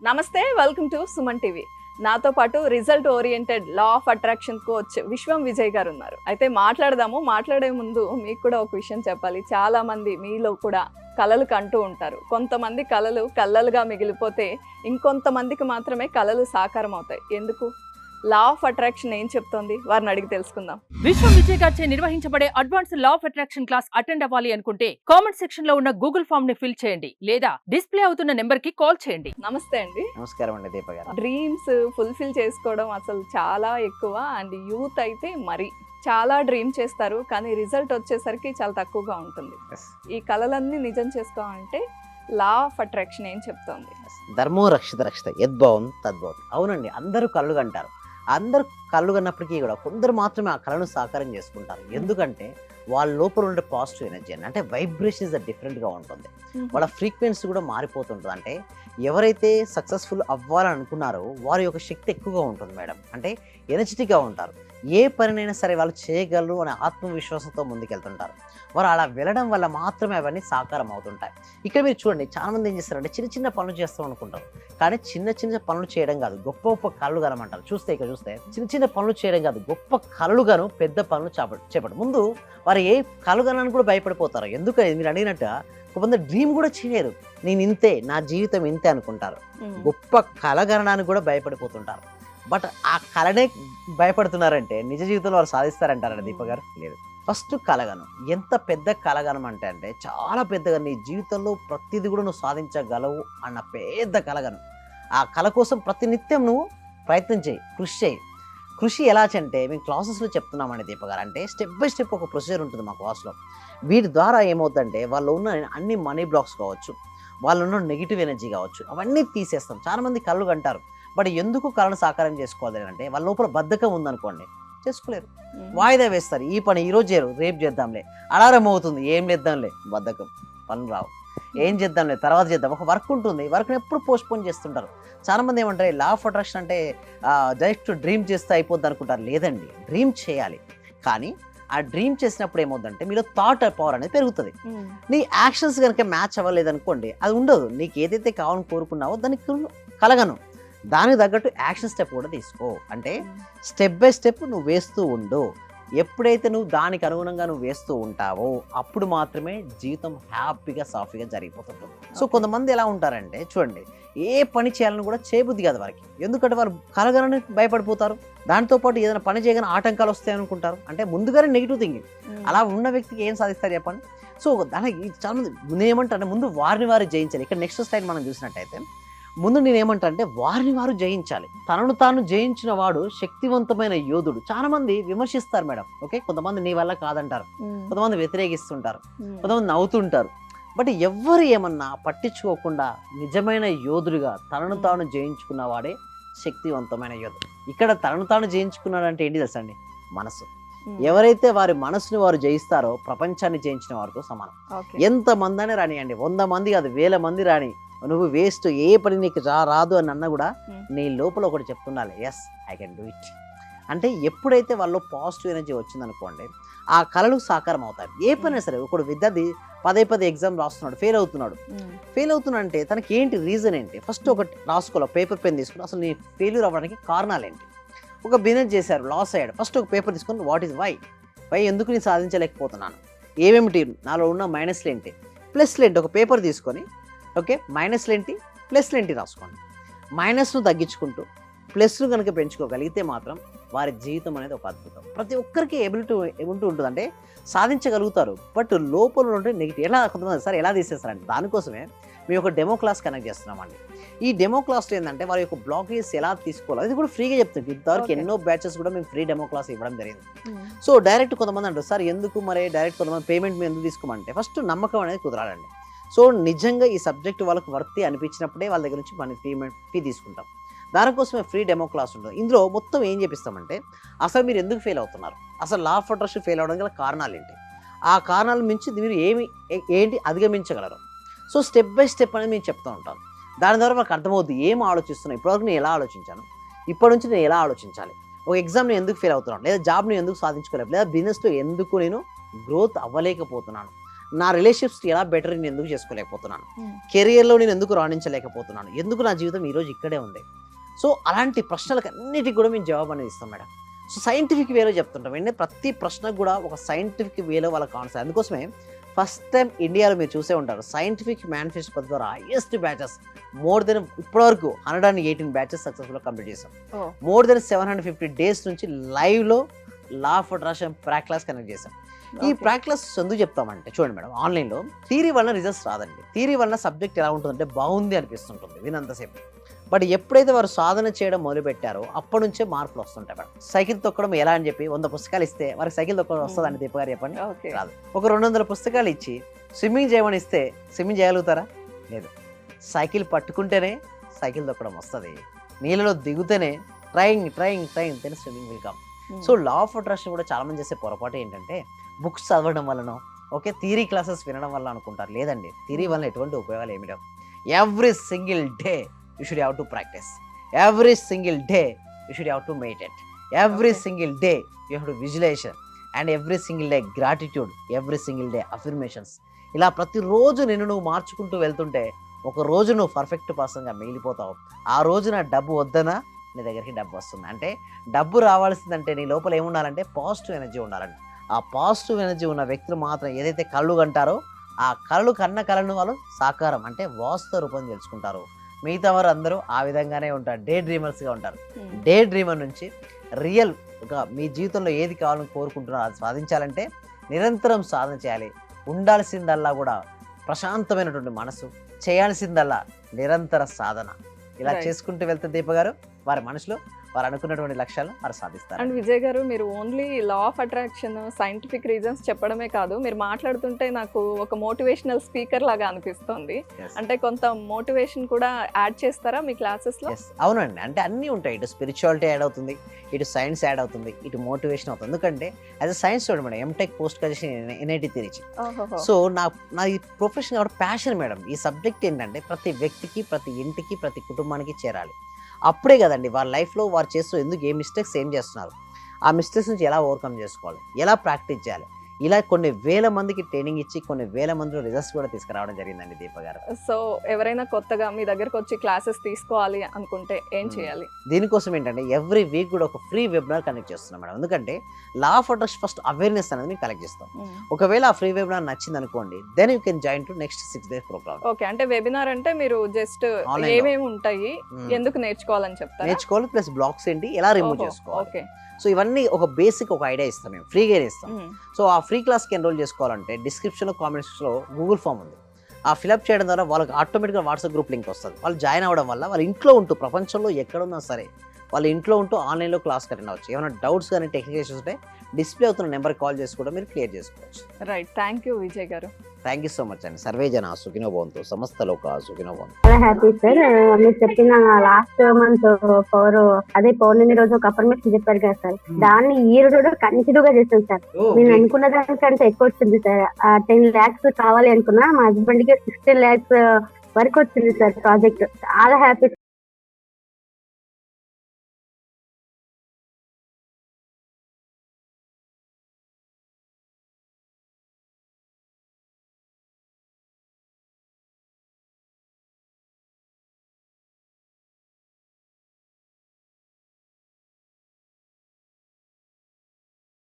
నమస్తే, welcome to Suman TV. నాతో పాటు result oriented law of attraction coach విశ్వం విజయ్ గారు ఉన్నారు. అయితే మాట్లాడే ముందు మీకు కూడా ఒక విషయం చెప్పాలి. చాలా మంది మీలో కూడా కలలు కంటూ ఉంటారు. కొంతమంది కలలు కలలుగా మిగిలిపోతే ఇంకొంతమందికి మాత్రమే కలలు సాకారం అవుతాయి. ఎందుకు? లా ఆఫ్ అట్రాక్షన్ ఏం చెప్తోంది? వారిని అడిగి తెలుసుకుందాం. విశ్వం విజయ్ గారిచే నిర్వహించబడే advance law of attraction class attend అవ్వాలి అనుకుంటే కామెంట్ సెక్షన్ లో ఉన్న గూగుల్ ఫామ్ ని ఫిల్ చేయండి లేదా డిస్ప్లే అవుతున్న నెంబర్ కి కాల్ చేయండి. నమస్తే అండి. నమస్కారం అండి దీప గారు. డ్రీమ్స్ ఫుల్ఫిల్ చేసుకోవడం అసలు చాలా ఎక్కువ, అండ్ యూత్ అయితే మరి చాలా డ్రీమ్ చేస్తారు, కానీ రిజల్ట్ వచ్చేసరికి చాలా తక్కువగా ఉంటుంది. ఈ కళలన్నీ నిజం చేసుకోవాలంటే లా ఆఫ్ అట్రాక్షన్ ఏం చెప్తోంది? ధర్మో రక్షిత రక్షిత యద్భవం తద్భవం. అవునండి, అందరూ కళ్ళు కంటారు. అందరు కళ్ళు కన్నప్పటికీ కూడా కొందరు మాత్రమే ఆ కళను సాకారం చేసుకుంటారు. ఎందుకంటే వాళ్ళ లోపల ఉండే పాజిటివ్ ఎనర్జీ అంటే వైబ్రేషన్స్ డిఫరెంట్గా ఉంటుంది. వాళ్ళ ఫ్రీక్వెన్సీ కూడా మారిపోతుంటుంది. అంటే ఎవరైతే సక్సెస్ఫుల్ అవ్వాలని అనుకున్నారో వారి యొక్క శక్తి ఎక్కువగా ఉంటుంది మేడం. అంటే ఎనర్జెటిక్గా ఉంటారు. ఏ పనినైనా సరే వాళ్ళు చేయగలరు అనే ఆత్మవిశ్వాసంతో ముందుకెళ్తుంటారు. వారు అలా వెళ్ళడం వల్ల మాత్రమే అవన్నీ సాకారం అవుతుంటాయి. ఇక్కడ మీరు చూడండి, చాలామంది ఏం చేస్తారంటే చిన్న చిన్న పనులు చేస్తాం అనుకుంటారు, కానీ చిన్న చిన్న పనులు చేయడం కాదు గొప్ప గొప్ప కళ్ళు కనమంటారు. చూస్తే చిన్న చిన్న పనులు చేయడం కాదు, గొప్ప కళ్ళుగాను పెద్ద పనులు చేపట్టు. ముందు వారు ఏ కలుగనని కూడా భయపడిపోతారు. ఎందుకని మీరు అడిగినట్టు కొంతమంది డ్రీమ్ కూడా చేయలేరు. నేను ఇంతే, నా జీవితం ఇంతే అనుకుంటారు. గొప్ప కలగనడానికి కూడా భయపడిపోతుంటారు. బట్ ఆ కళనే భయపడుతున్నారంటే నిజ జీవితంలో వారు సాధిస్తారంటారండి దీప గారు? లేదు. ఫస్ట్ కలగను ఎంత పెద్ద కలగనం అంటే చాలా పెద్దగా నీ జీవితంలో ప్రతిదీ కూడా నువ్వు సాధించగలవు అన్న పెద్ద కలగను. ఆ కళ కోసం ప్రతినిత్యం నువ్వు ప్రయత్నం చేయి, కృషి చేయి. కృషి ఎలా అంటే మేము క్లాసెస్లో చెప్తున్నామండి దీప గారు. అంటే స్టెప్ బై స్టెప్ ఒక ప్రొసీజర్ ఉంటుంది మా క్లాస్లో. వీటి ద్వారా ఏమవుతుందంటే వాళ్ళు ఉన్న అన్ని మనీ బ్లాక్స్ కావచ్చు, వాళ్ళు ఉన్న నెగిటివ్ ఎనర్జీ కావచ్చు, అవన్నీ తీసేస్తాం. చాలామంది కళ్ళు కంటారు, బట్ ఎందుకు కళను సాకారం చేసుకోవాలి అంటే వాళ్ళ లోపల బద్ధకం ఉందనుకోండి, చేసుకోలేరు. వాయిదా వేస్తారు. ఈ పని ఈరోజు చేయరు, రేపు చేద్దాంలే. అలారం అవుతుంది, ఏం చేద్దాంలే, బద్ధకం, పనులు రావు. ఏం చేద్దాంలే, తర్వాత చేద్దాం. ఒక వర్క్ ఉంటుంది, వర్క్ని ఎప్పుడు పోస్ట్పోన్ చేస్తుంటారు. చాలామంది ఏమంటారు లా ఆఫ్ అట్రాక్షన్ అంటే డైరెక్ట్ డ్రీమ్ చేస్తే అయిపోద్ది అనుకుంటారు. లేదండి, డ్రీమ్ చేయాలి. కానీ ఆ డ్రీమ్ చేసినప్పుడు ఏమవుతుందంటే మీలో థాట్ పవర్ అనేది పెరుగుతుంది. నీ యాక్షన్స్ కనుక మ్యాచ్ అవ్వలేదు అనుకోండి, అది ఉండదు. నీకు ఏదైతే కావాలని కోరుకున్నావో దానికి కలగను. దానికి తగ్గట్టు యాక్షన్ స్టెప్ కూడా తీసుకో. అంటే స్టెప్ బై స్టెప్ నువ్వు వేస్తూ ఉండు. ఎప్పుడైతే నువ్వు దానికి అనుగుణంగా నువ్వు వేస్తూ ఉంటావో అప్పుడు మాత్రమే జీవితం హ్యాపీగా సాఫీగా జరిగిపోతుంటుంది. సో కొంతమంది ఎలా ఉంటారంటే చూడండి, ఏ పని చేయాలని కూడా చేయబుద్ధి కాదు వారికి. ఎందుకంటే వారు కలగనని భయపడిపోతారు. దాంతోపాటు ఏదైనా పని చేయగానే ఆటంకాలు వస్తాయి అనుకుంటారు. అంటే ముందుగానే నెగిటివ్ థింకింగ్. అలా ఉన్న వ్యక్తికి ఏం సాధిస్తారు చెప్పండి? సో దానికి చాలా మంది నేనేమంటారంటే ముందు వారిని వారు జయించాలి. ఇక్కడ నెక్స్ట్ స్లైడ్ మనం చూసినట్టయితే ముందు నేనేమంటే వారిని వారు జయించాలి. తనను తాను జయించిన వాడు శక్తివంతమైన యోధుడు. చాలా మంది విమర్శిస్తారు మేడం. ఓకే, కొంతమంది నీ వల్ల కాదంటారు, కొంతమంది వ్యతిరేకిస్తుంటారు, కొంతమంది నవ్వుతుంటారు. బట్ ఎవ్వరు ఏమన్నా పట్టించుకోకుండా నిజమైన యోధుడిగా తనను తాను జయించుకున్న వాడే శక్తివంతమైన యోధుడు. ఇక్కడ తనను తాను జయించుకున్నాడంటే ఏంటి తెలుసా అండి? మనసు. ఎవరైతే వారి మనసుని వారు జయిస్తారో ప్రపంచాన్ని జయించిన వారితో సమానం. ఎంత మంది రానియండి, 100 మంది కాదు, 1000 మంది రాని, నువ్వు వేస్ట్, ఏ పని నీకు రాదు అని అన్నా కూడా నీ లోపల ఒకటి చెప్తుండాలి, yes I can do it. అంటే ఎప్పుడైతే వాళ్ళు పాజిటివ్ ఎనర్జీ వచ్చిందనుకోండి, ఆ కళలు సాకారం అవుతాయి. ఏ పని సరే, ఒకడు విద్యార్థి పదే ఎగ్జామ్ రాస్తున్నాడు, ఫెయిల్ అవుతున్నాడు అంటే తనకి ఏంటి రీజన్ ఏంటి? ఫస్ట్ ఒకటి రాసుకోవాలి, పేపర్ పెన్ తీసుకుని అసలు నీ ఫెయిల్యూర్ అవ్వడానికి కారణాలు ఏంటి. ఒక బిజినెస్ చేశారు, లాస్ అయ్యాడు, ఫస్ట్ ఒక పేపర్ తీసుకొని వాట్ ఈజ్ వై ఎందుకు నేను సాధించలేకపోతున్నాను, ఏమేమిటి నాలో ఉన్న మైనస్లు ఏంటి, ప్లస్లు ఏంటి, ఒక పేపర్ తీసుకొని ఓకే మైనస్లు ఏంటి ప్లస్లు ఏంటి రాసుకోండి. మైనస్ను తగ్గించుకుంటూ ప్లస్ను కనుక పెంచుకోగలిగితే మాత్రం వారి జీవితం అనేది ఒక అద్భుతం. ప్రతి ఒక్కరికి ఎబిలిటీ ఉంటుంది, అంటే సాధించగలుగుతారు. బట్ లోపల ఉంటే నెగిటివ్ కొంతమంది సార్ ఎలా తీసేస్తారంటే దానికోసమే మేము ఒక డెమో క్లాస్ కనెక్ట్ చేస్తున్నామండి. ఈ డెమో క్లాస్లో ఏంటంటే వారి యొక్క బ్లాకేజ్ ఎలా తీసుకోవాలి అది కూడా ఫ్రీగా చెప్తుంది. ఇంతవరకు ఎన్నో బ్యాచెస్ కూడా మేము ఫ్రీ డెమో క్లాస్ ఇవ్వడం జరిగింది. సో డైరెక్ట్ కొంతమంది అంటారు సార్ ఎందుకు మరి డైరెక్ట్ కొంతమంది పేమెంట్ మేము ఎందుకు తీసుకోమంటే ఫస్ట్ నమ్మకం అనేది కుదరాలండి. సో నిజంగా ఈ సబ్జెక్ట్ వాళ్ళకు వర్తి అనిపించినప్పుడే వాళ్ళ దగ్గర నుంచి మనం ఫీ తీసుకుంటాం. దానికోసమే ఫ్రీ డెమో క్లాస్ ఉంటుంది. ఇందులో మొత్తం ఏం చేపిస్తామంటే అసలు మీరు ఎందుకు ఫెయిల్ అవుతున్నారు, అసలు లా ఆఫ్ అట్రాక్షన్ ఫెయిల్ అవడం గల కారణాలు ఏంటి, ఆ కారణాల మించి మీరు ఏంటి అధిగమించగలరు. సో స్టెప్ బై స్టెప్ అనేది మేము చెప్తూ ఉంటాం. దాని ద్వారా మనకు అర్థమవుతుంది ఏం ఆలోచిస్తున్నాను, ఇప్పటివరకు నేను ఎలా ఆలోచించాను, ఇప్పటి నుంచి నేను ఎలా ఆలోచించాలి, ఒక ఎగ్జామ్ నేను ఎందుకు ఫెయిల్ అవుతున్నాను, లేదా జాబ్ నేను ఎందుకు సాధించుకోలేదు, లేదా బిజినెస్లో ఎందుకు నేను గ్రోత్ అవ్వలేకపోతున్నాను, నా రిలేషన్షిప్స్ ఎలా బెటర్ నేను ఎందుకు చేసుకోలేకపోతున్నాను, Hmm. కెరియర్లో నేను ఎందుకు రాణించలేకపోతున్నాను, ఎందుకు నా జీవితం ఈరోజు ఇక్కడే ఉంది. సో అలాంటి ప్రశ్నలకు అన్నిటికీ కూడా మేము జవాబు అనేది ఇస్తాం మేడం. సో సైంటిఫిక్ వేలో చెప్తుంటాం అంటే ప్రతి ప్రశ్నకు కూడా ఒక సైంటిఫిక్ వేలో వాళ్ళకి ఆన్సర్. అందుకోసమే ఫస్ట్ టైం ఇండియాలో మీరు చూసే ఉంటారు సైంటిఫిక్ మేనిఫెస్టో పద్ధతి ద్వారా హైయెస్ట్ బ్యాచెస్ మోర్ దెన్ ఇప్పటివరకు 118 బ్యాచెస్ సక్సెస్ఫుల్గా కంప్లీట్ చేసాం. Oh. మోర్ దెన్ 750 డేస్ నుంచి లైవ్లో లా of attraction Praak class connect చేసాం. ఈ Okay. ప్రాక్ క్లాస్ ఎందుకు చెప్తామంటే చూడండి మేడం, ఆన్లైన్లో థియరీ వల్ల రిజల్ట్స్ రాదండి. థియరీ వల్ల సబ్జెక్ట్ ఎలా ఉంటుందంటే బాగుంది అనిపిస్తుంటుంది వినంతసేపు, బట్ ఎప్పుడైతే వారు సాధన చేయడం మొదలు పెట్టారో అప్పటి నుంచే మార్పులు వస్తుంటాయి మేడం. సైకిల్ తొక్కడం ఎలా అని చెప్పి 100 పుస్తకాలు ఇస్తే వారికి సైకిల్ తొక్కడం వస్తుందండి దీప గారు చెప్పండి? Okay. రాదు. ఒక 200 పుస్తకాలు ఇచ్చి స్విమ్మింగ్ చేయమని ఇస్తే స్విమ్మింగ్ చేయగలుగుతారా? లేదు. సైకిల్ పట్టుకుంటేనే సైకిల్ తొక్కడం వస్తుంది, నీళ్ళలో దిగుతేనే trying then swimming will come. Hmm. So law of attraction కూడా చాలా మంది చేసే పొరపాటు ఏంటంటే బుక్స్ చదవడం వల్లనో ఓకే థియరీ క్లాసెస్ వినడం వల్ల అనుకుంటారు. లేదండి, థియరీ వల్ల ఎటువంటి ఉపయోగాలు ఏమిటో. Every single day you should have to practice, every single day you should have to meditate, every Okay. Single day you have to visualization and every single day gratitude, every single day affirmations. ఇలా ప్రతిరోజు నిన్ను నువ్వు మార్చుకుంటూ వెళ్తుంటే ఒక రోజు నువ్వు perfect పర్సన్గా మిగిలిపోతావు. ఆ రోజున డబ్బు వద్దనా నీ దగ్గరికి డబ్బు వస్తుంది. అంటే డబ్బు రావాల్సిందంటే నీ లోపల ఏముండాలంటే పాజిటివ్ ఎనర్జీ ఉండాలండి. ఆ పాజిటివ్ ఎనర్జీ ఉన్న వ్యక్తులు మాత్రం ఏదైతే కళ్ళు కంటారో ఆ కళ్ళు కన్న కళను వాళ్ళు సాకారం అంటే వాస్తవ రూపం తెలుసుకుంటారు. మిగతా వారు అందరూ ఆ విధంగానే ఉంటారు, డే డ్రీమర్స్గా ఉంటారు. Hmm. డే డ్రీమర్ నుంచి రియల్ మీ జీవితంలో ఏది కావాలని కోరుకుంటున్నారో అది సాధించాలంటే నిరంతరం సాధన చేయాలి. ఉండాల్సిందల్లా కూడా ప్రశాంతమైనటువంటి మనసు, చేయాల్సిందల్లా నిరంతర సాధన. ఇలా Right. చేసుకుంటూ వెళ్తే దీప గారు వారి మనసులో వారు అనుకున్నటువంటి లక్ష్యాలు వారు సాధిస్తారు. అండ్ విజయ్ గారు, మీరు only law of attraction scientific reasons చెప్పడమే కాదు, మీరు మాట్లాడుతుంటే నాకు ఒక మోటివేషనల్ స్పీకర్ లాగా అనిపిస్తుంది. Yes. అంటే కొంత మోటివేషన్ కూడా యాడ్ చేస్తారా మీ క్లాసెస్ లో? Yes. అవునండి, అంటే అన్నీ ఉంటాయి. ఇటు స్పిరిచువాలిటీ యాడ్ అవుతుంది, ఇటు సైన్స్ యాడ్ అవుతుంది, ఇటు మోటివేషన్ అవుతుంది. ఎందుకంటే as a science student madam, MTech post graduation NIT Trichy. ఓహోహో. సో నా ఈ ప్రొఫెషన్ కాబట్టి ప్యాషన్ మేడం. ఈ సబ్జెక్ట్ ఏంటంటే ప్రతి వ్యక్తికి, ప్రతి ఇంటికి, ప్రతి కుటుంబానికి చేరాలి. అప్పుడే కదండి వారి లైఫ్లో వారు చేస్తూ ఎందుకు ఏ మిస్టేక్స్ ఏం చేస్తున్నారు, ఆ మిస్టేక్స్ నుంచి ఎలా ఓవర్కమ్ చేసుకోవాలి, ఎలా ప్రాక్టీస్ చేయాలి, ఇలా కొన్ని వేల మందికి ట్రైనింగ్ ఇచ్చి కొన్ని వేల మందిలో రిజల్ట్స్ కూడా తీసుకురావడం జరిగిందండి దీప గారు. సో ఎవరైనా కొత్తగా మీ దగ్గరకు వచ్చి క్లాసెస్ తీసుకోవాలి అనుకుంటే ఏం చేయాలి? దీనికోసం ఏంటంటే ఎవ్రీ వీక్ కూడా ఒక ఫ్రీ వెబినార్ కనెక్ట్ చేస్తున్నాం మేడం. ఎందుకంటే లా ఆఫ్ అట్రాక్షన్ ఫస్ట్ అవేర్నెస్ అనేది మేము కలెక్ట్ చేస్తాం. ఒకవేళ ఆ ఫ్రీ వెబినార్ నచ్చింది అనుకోండి, then you can join to next 6 days program. Okay, అంటే వెబినార్ అంటే మీరు జస్ట్ Online లో. ఏమేమి ఉంటాయి, ఎందుకు నేర్చుకోవాలని చెప్తారా? నేర్చుకోవాలి, ప్లస్ బ్లాక్స్ ఏంటి, ఎలా రిమూవ్ చేసుకోవాలి. ఓకే. సో ఇవన్నీ ఒక బేసిక్ ఒక ఐడియా ఇస్తాం, మేము ఫ్రీగా ఇస్తాం. సో ఆ ఫ్రీ క్లాస్కి ఎన్రోల్ చేసుకోవాలంటే డిస్క్రిప్షన్లో కామెంట్స్లో గూగుల్ ఫామ్ ఉంది. ఆ ఫిలప్ చేయడం ద్వారా వాళ్ళకి ఆటోమేటిక్గా వాట్సాప్ గ్రూప్ లింక్ వస్తుంది. వాళ్ళు జాయిన్ అవ్వడం వల్ల వాళ్ళ ఇంట్లో ఉంటూ ప్రపంచంలో ఎక్కడున్నా సరే వాళ్ళ ఇంట్లో ఉంటూ ఆన్లైన్లో క్లాస్ అటెండ్ అవ్వచ్చు. ఏమైనా డౌట్స్ కానీ టెక్నికల్ ఇష్యూస్ ఉంటే డిస్ప్లే అవుతున్న నెంబర్కి కాల్ చేసి కూడా మీరు క్లియర్ చేసుకోవచ్చు. రైట్, థ్యాంక్ యూ విజయ్ గారు. థ్యాంక్ యూ సో మచ్ అండి. సర్వే జన సుఖినో భవంతు, సమస్త లోక సుఖినో భవంతు. చాలా హ్యాపీ సార్. మీరు చెప్పిన లాస్ట్ మంత్ పౌర్ణమి రోజు ఒక అఫర్మేషన్ చెప్పారు కదా సార్, దాన్ని ఈ రోజు కంటిన్యూ గా చేస్తాను సార్. నేను అనుకున్న దానికంటే ఎక్కువ వచ్చింది సార్. 10 lakhs కావాలి అనుకున్నా, మా హస్బెండ్ కి 16 lakhs వరకు వచ్చింది సార్ ప్రాజెక్ట్. చాలా హ్యాపీ